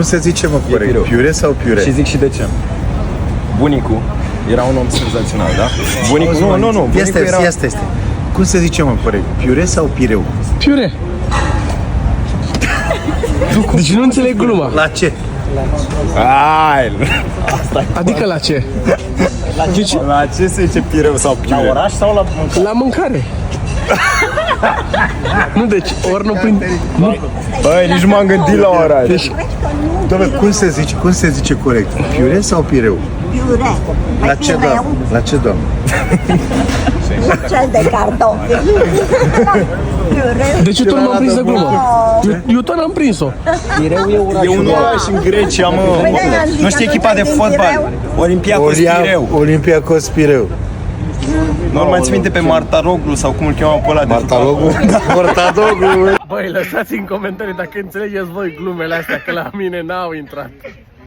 Cum se zice, mă, corect? Piure sau piure? Și zic și de ce. Bunicul era un om senzațional, da? Bunicul, nu. Bunicul Este. Cum se zice, mă, corect? Piure sau pireu? Piure. Deci nu înțeleg gluma. La ce? Ai, Adică la ce? Deci, la ce se zice pireu sau piure? La oraș sau la mâncare? la mâncare. Nu, deci, ori nu prind... Nu. Băi, nici nu m-am gândit la oraș. Deci, Doamne, cum se zice corect? Piure sau pireu? Piure. La ce, doamne? La ce, doamne? Cel de cartofi. Piure. deci eu tot n-am prins de glumă. Eu tot n-am prins-o. E un oraș în Grecia, mă. Nu știi echipa de fotbal? Olympiacos Pireu. Olympiacos Pireu. Nu mai ți minte pe Martaroglu sau cum îl cheamă pe ăla de Martaloglu? Martaloglu. Băi, lăsați în comentarii dacă înțelegeți voi glumele astea, că la mine n-au intrat.